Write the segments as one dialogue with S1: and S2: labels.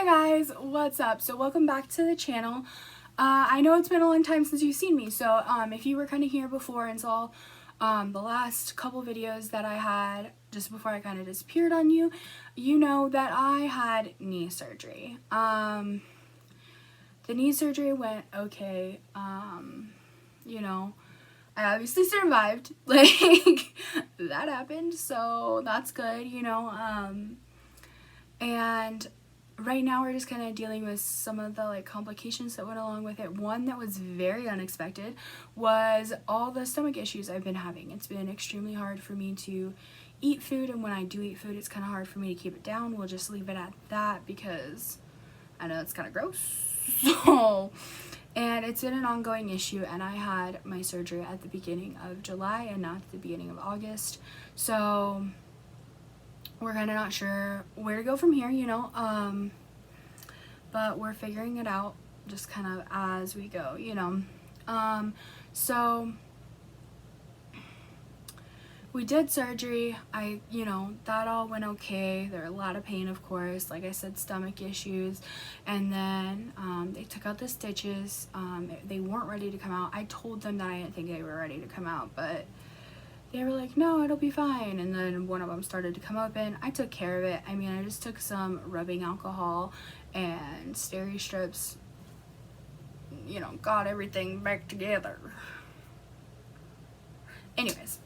S1: Hey guys, what's up? So welcome back to the channel. I know it's been a long time since you've seen me, so if you were kind of here before and saw the last couple videos that I had just before I kind of disappeared on you, you know that I had knee surgery. The knee surgery went okay. You know, I obviously survived. Like, that happened, so that's good, you know. And right now we're just kind of dealing with some of the complications that went along with it. One that was very unexpected was all the stomach issues I've been having. It's been extremely hard for me to eat food, and when I do eat food, it's kind of hard for me to keep it down. We'll just leave it at that because I know it's kind of gross. So, and it's been an ongoing issue, and I had my surgery at the beginning of July and not at the beginning of August. So we're kind of not sure where to go from here, you know, but we're figuring it out just kind of as we go, you know. So we did surgery. That all went okay. There were a lot of pain, of course, like I said, stomach issues, and then they took out the stitches. They weren't ready to come out. I told them that I didn't think they were ready to come out, but they were like, no, it'll be fine. And then one of them started to come open. I took care of it. I mean, I just took some rubbing alcohol and steri strips, you know, got everything back together. Anyways,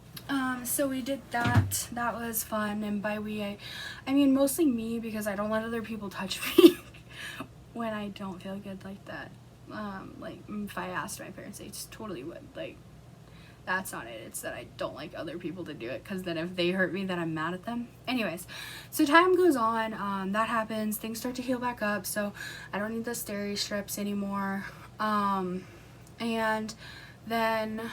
S1: so we did that. That was fun. And by we, I mean mostly me, because I don't let other people touch me when I don't feel good like that. Like, if I asked my parents, they just totally would. Like, that's not it. It's that I don't like other people to do it, because then if they hurt me, then I'm mad at them. Anyways, so time goes on. That happens. Things start to heal back up, so I don't need the steri strips anymore. And then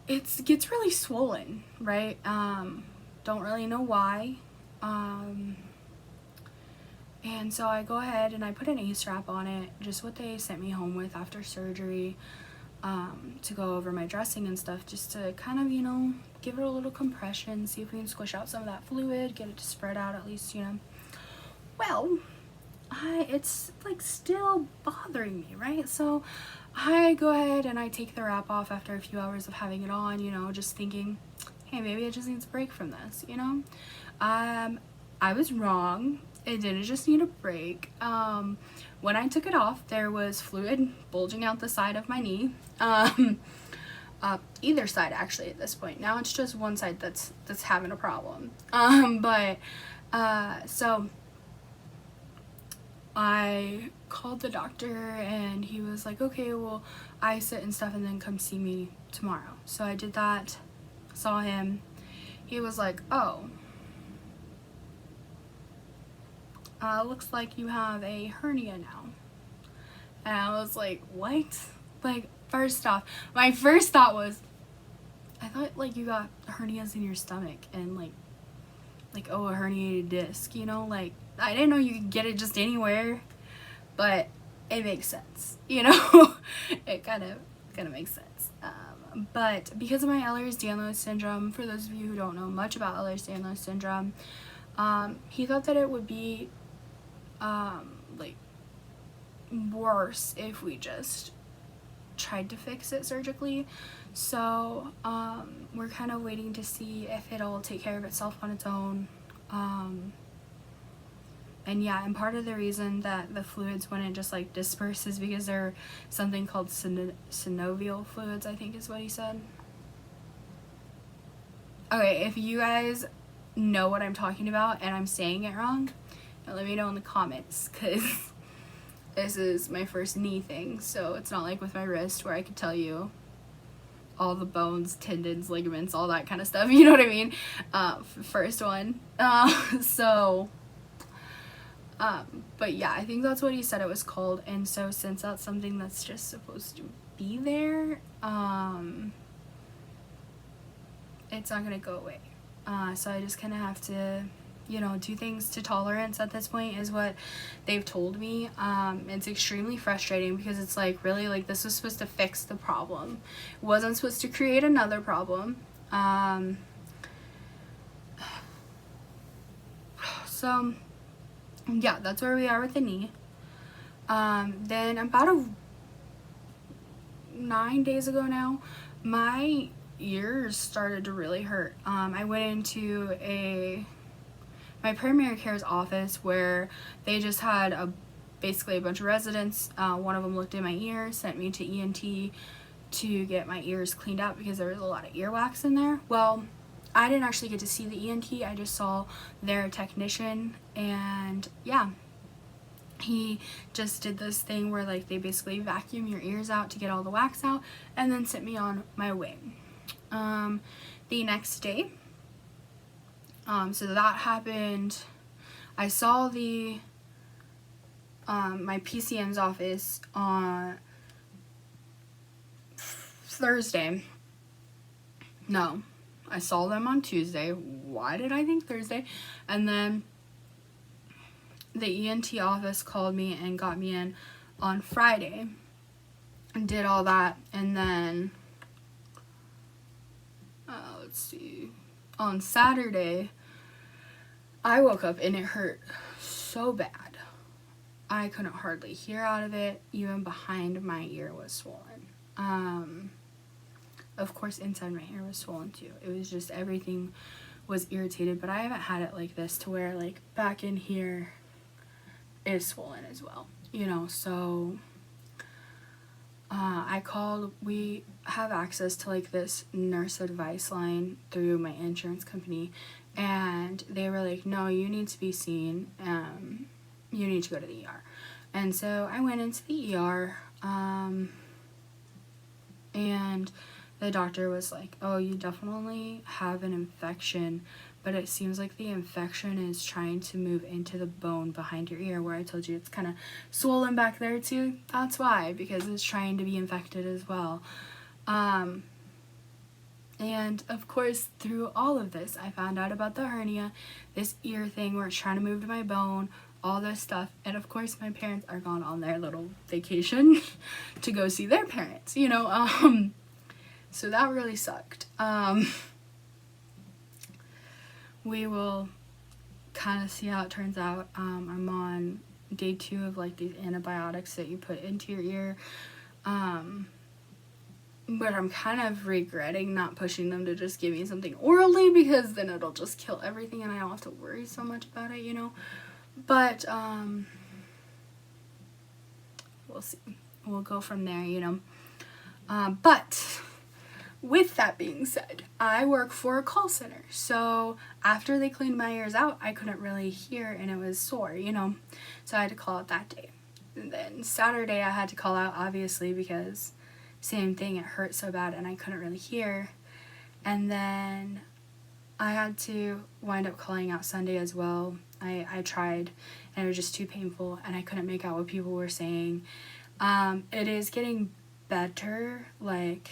S1: it gets really swollen, right? Don't really know why. And so I go ahead and I put an A-strap on it, just what they sent me home with after surgery. To go over my dressing and stuff, just to kind of, you know, give it a little compression, see if we can squish out some of that fluid, get it to spread out at least, you know. Well, it's like still bothering me, right? So I go ahead and I take the wrap off after a few hours of having it on, you know, just thinking, hey, maybe it just needs a break from this, you know. I was wrong. It didn't just need a break. When I took it off, there was fluid bulging out the side of my knee. Either side, actually, at this point. Now it's just one side that's having a problem. So I called the doctor, and he was like, okay, well, ice it and stuff, and then come see me tomorrow. So I did that, saw him. He was like, oh, looks like you have a hernia now. And I was like, what? Like, first off, my first thought was, I thought, like, you got hernias in your stomach, and, like, oh, a herniated disc, you know? Like, I didn't know you could get it just anywhere, but it makes sense, you know? It kind of makes sense. But because of my Ehlers-Danlos syndrome, for those of you who don't know much about Ehlers-Danlos syndrome, he thought that it would be like worse if we just tried to fix it surgically. So we're kind of waiting to see if it'll take care of itself on its own. And yeah, and part of the reason that the fluids wouldn't just like disperse is because they're something called synovial fluids, I think is what he said. Okay, if you guys know what I'm talking about and I'm saying it wrong, let me know in the comments, because this is my first knee thing, so it's not like with my wrist where I could tell you all the bones, tendons, ligaments, all that kind of stuff, you know what I mean? First one. But yeah, I think that's what he said it was called, and so since that's something that's just supposed to be there, it's not gonna go away. So I just kind of have to, you know, do things to tolerance at this point, is what they've told me. It's extremely frustrating, because it's like, really, like, this was supposed to fix the problem. It wasn't supposed to create another problem. So yeah, that's where we are with the knee. Then about 9 days ago now, my ears started to really hurt. I went into my primary care's office where they just had basically a bunch of residents. One of them looked in my ear, sent me to ENT to get my ears cleaned out because there was a lot of earwax in there. Well, I didn't actually get to see the ENT. I just saw their technician, and yeah, he just did this thing where like they basically vacuum your ears out to get all the wax out and then sent me on my way. The next day, so that happened. I saw my PCM's office on Thursday. No, I saw them on Tuesday. Why did I think Thursday? And then the ENT office called me and got me in on Friday and did all that. And then, let's see, on Saturday, I woke up and it hurt so bad. I couldn't hardly hear out of it. Even behind my ear was swollen. Of course, inside my ear was swollen too. It was just everything was irritated, but I haven't had it like this to where like back in here is swollen as well, you know. So I called. We have access to like this nurse advice line through my insurance company, and they were like, no, you need to be seen. You need to go to the ER. And so I went into the ER, and the doctor was like, oh, you definitely have an infection, but it seems like the infection is trying to move into the bone behind your ear, where I told you it's kind of swollen back there too. That's why, because it's trying to be infected as well. And of course, through all of this, I found out about the hernia, this ear thing where it's trying to move to my bone, all this stuff. And of course, my parents are gone on their little vacation to go see their parents, you know. So that really sucked. We will kind of see how it turns out. I'm on day 2 of like these antibiotics that you put into your ear. But I'm kind of regretting not pushing them to just give me something orally, because then it'll just kill everything and I don't have to worry so much about it, you know. But we'll see. We'll go from there, you know. But with that being said, I work for a call center. So after they cleaned my ears out, I couldn't really hear and it was sore, you know. So I had to call out that day. And then Saturday I had to call out, obviously, because same thing, it hurt so bad and I couldn't really hear. And then I had to wind up calling out Sunday as well. I tried and it was just too painful and I couldn't make out what people were saying. It is getting better, like,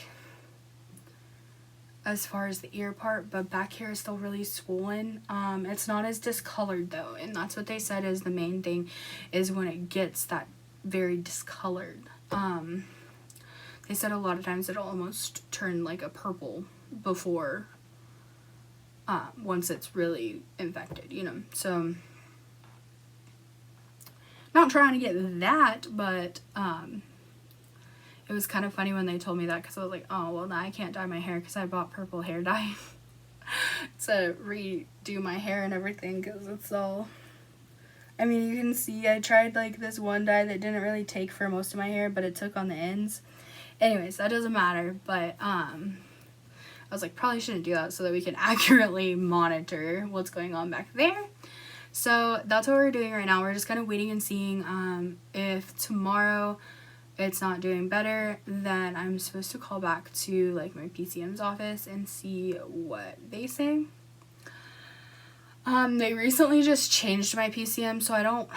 S1: as far as the ear part, but back here is still really swollen. It's not as discolored though, and that's what they said is the main thing, is when it gets that very discolored. They said a lot of times it'll almost turn like a purple before, once it's really infected, you know. So not trying to get that, but it was kind of funny when they told me that, because I was like, oh, well, now I can't dye my hair because I bought purple hair dye to redo my hair and everything, because it's all, I mean, you can see I tried like this one dye that didn't really take for most of my hair, but it took on the ends. Anyways, that doesn't matter, but I was like, probably shouldn't do that so that we can accurately monitor what's going on back there. So that's what we're doing right now. We're just kind of waiting and seeing if tomorrow it's not doing better, then I'm supposed to call back to like my PCM's office and see what they say. They recently just changed my PCM, so I don't,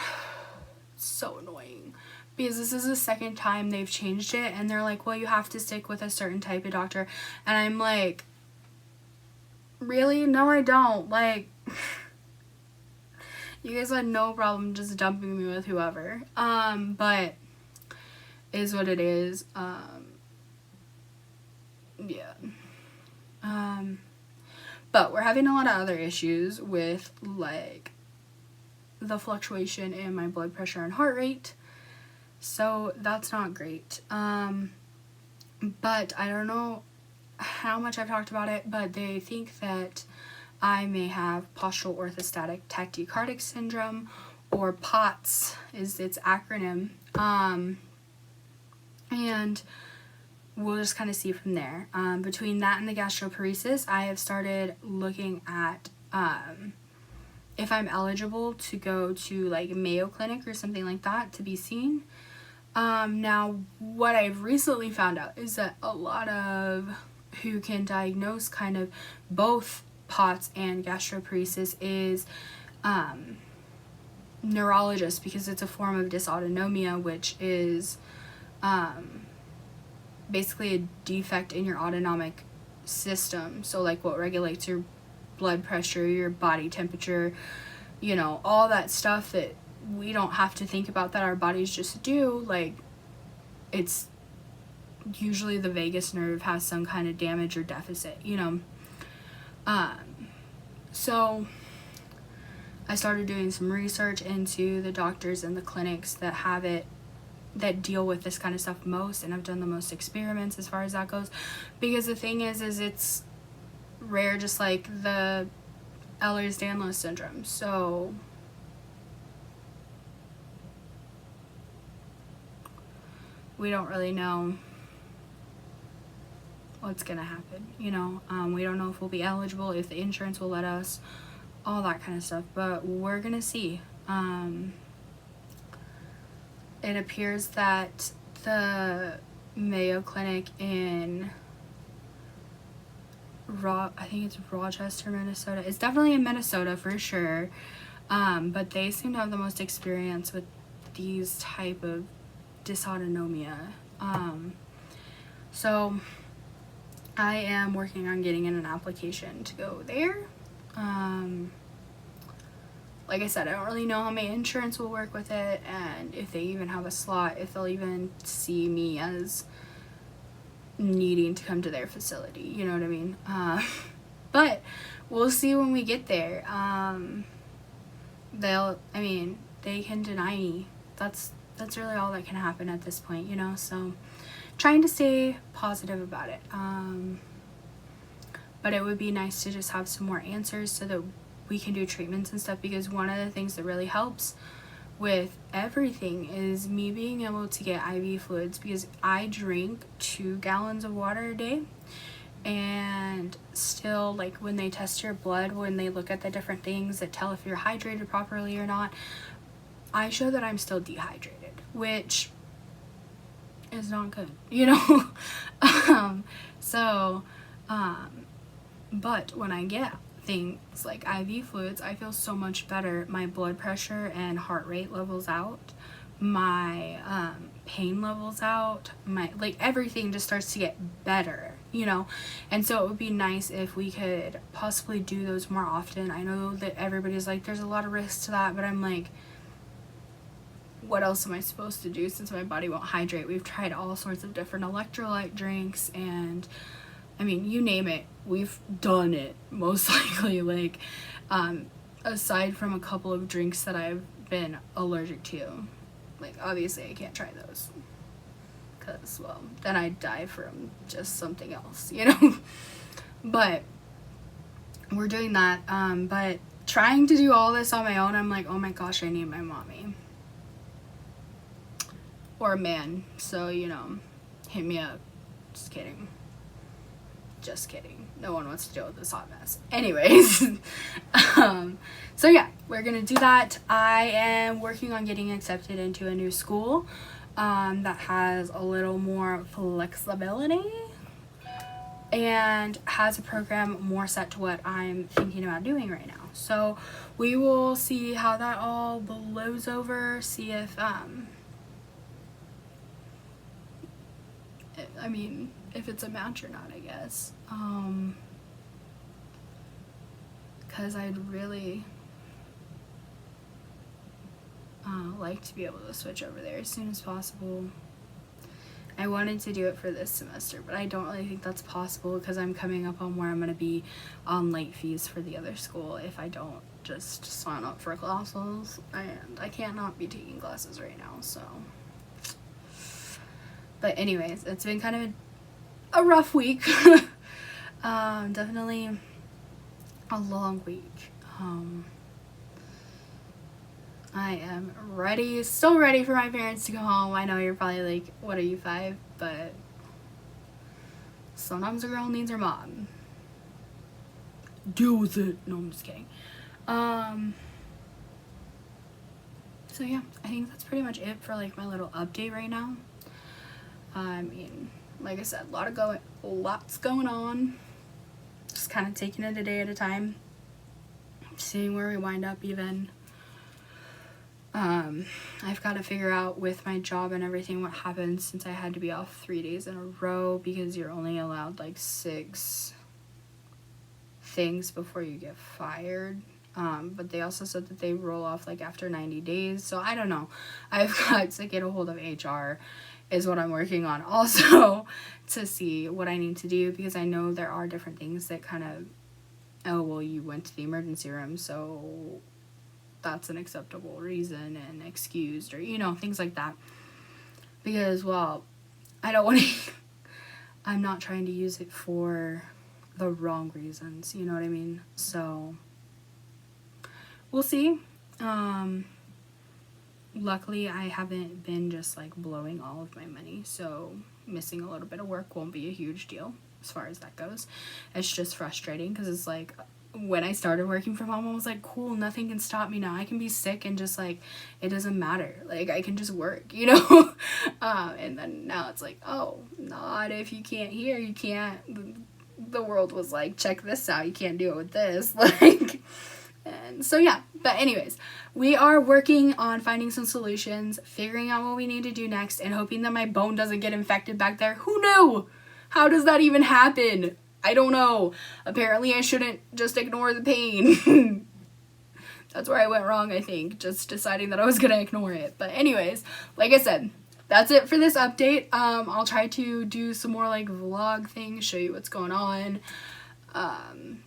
S1: it's so annoying, because this is the second time they've changed it, and they're like, well, you have to stick with a certain type of doctor, and I'm like, really? No, I don't. Like, you guys had no problem just dumping me with whoever. But is what it is. Yeah. But we're having a lot of other issues with like the fluctuation in my blood pressure and heart rate. So that's not great. But I don't know how much I've talked about it, but they think that I may have postural orthostatic tachycardic syndrome, or POTS is its acronym. And we'll just kind of see from there. Between that and the gastroparesis, I have started looking at if I'm eligible to go to like Mayo Clinic or something like that to be seen. Now, what I've recently found out is that a lot of who can diagnose kind of both POTS and gastroparesis is neurologists, because it's a form of dysautonomia, which is basically a defect in your autonomic system. So like what regulates your blood pressure, your body temperature, you know, all that stuff that we don't have to think about, that our bodies just do. Like, it's usually the vagus nerve has some kind of damage or deficit, you know. So I started doing some research into the doctors and the clinics that have it, that deal with this kind of stuff most, and I've done the most experiments as far as that goes, because the thing is it's rare, just like the Ehlers-Danlos syndrome. So we don't really know what's gonna happen, you know. We don't know if we'll be eligible, if the insurance will let us, all that kind of stuff, but we're gonna see. It appears that the Mayo Clinic in I think it's Rochester, Minnesota. It's definitely in Minnesota for sure. But they seem to have the most experience with these type of dysautonomia. So I am working on getting in an application to go there. Like I said, I don't really know how my insurance will work with it, and if they even have a slot, if they'll even see me as needing to come to their facility, you know what I mean? But we'll see when we get there. They can deny me. That's really all that can happen at this point, you know? So trying to stay positive about it. But it would be nice to just have some more answers so that we can do treatments and stuff, because one of the things that really helps with everything is me being able to get IV fluids, because I drink 2 gallons of water a day, and still, like, when they test your blood, when they look at the different things that tell if you're hydrated properly or not, I show that I'm still dehydrated, which is not good, you know. But when I get things like IV fluids, I feel so much better. My blood pressure and heart rate levels out, my pain levels out, my, like, everything just starts to get better, you know. And so it would be nice if we could possibly do those more often. I know that everybody's like, there's a lot of risks to that, but I'm like, what else am I supposed to do since my body won't hydrate? We've tried all sorts of different electrolyte drinks, and I mean, you name it, we've done it, most likely. Like, aside from a couple of drinks that I've been allergic to, like, obviously I can't try those, because, well, then I'd die from just something else, you know. But we're doing that. But trying to do all this on my own, I'm like, oh my gosh, I need my mommy. Or a man, so, you know, hit me up. Just kidding. Just kidding. No one wants to deal with this hot mess. Anyways, so yeah, we're gonna do that. I am working on getting accepted into a new school that has a little more flexibility and has a program more set to what I'm thinking about doing right now. So we will see how that all blows over, see if if it's a match or not, I guess. Because I'd really like to be able to switch over there as soon as possible. I wanted to do it for this semester, but I don't really think that's possible because I'm coming up on where I'm going to be on late fees for the other school if I don't just sign up for classes, and I can't not be taking classes right now, so. But anyways, it's been kind of a rough week. Definitely a long week. I am ready, so ready for my parents to go home. I know you're probably like, what are you, 5? But sometimes a girl needs her mom. Deal with it. No, I'm just kidding. So yeah, I think that's pretty much it for like my little update right now. I mean, like I said, lots going on. Just kind of taking it a day at a time, seeing where we wind up even. I've got to figure out with my job and everything what happens since I had to be off 3 days in a row because you're only allowed like 6 things before you get fired. But they also said that they roll off like after 90 days. So I don't know. I've got to get a hold of HR is what I'm working on also to see what I need to do, because I know there are different things that kind of, oh, well, you went to the emergency room, so that's an acceptable reason and excused, or, you know, things like that. Because, well, I don't want to, I'm not trying to use it for the wrong reasons, you know what I mean? So we'll see. Luckily, I haven't been just like blowing all of my money, so missing a little bit of work won't be a huge deal as far as that goes. It's just frustrating because it's like when I started working from home, I was like, cool, nothing can stop me now. I can be sick and just like, it doesn't matter. Like, I can just work, you know? And then now it's like, oh, not if you can't hear, you can't. The world was like, check this out. You can't do it with this. Like, and so yeah, but anyways, we are working on finding some solutions, figuring out what we need to do next, and hoping that my bone doesn't get infected back there. Who knew? How does that even happen? I don't know. Apparently I shouldn't just ignore the pain. That's where I went wrong, I think, just deciding that I was gonna ignore it. But anyways, like I said, that's it for this update. I'll try to do some more like vlog things, show you what's going on.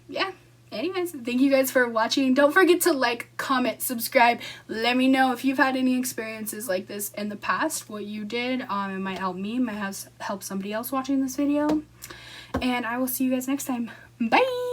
S1: Yeah. Anyways, thank you guys for watching. Don't forget to like, comment, subscribe. Let me know if you've had any experiences like this in the past, what you did. It might help me, might help somebody else watching this video. And I will see you guys next time. Bye!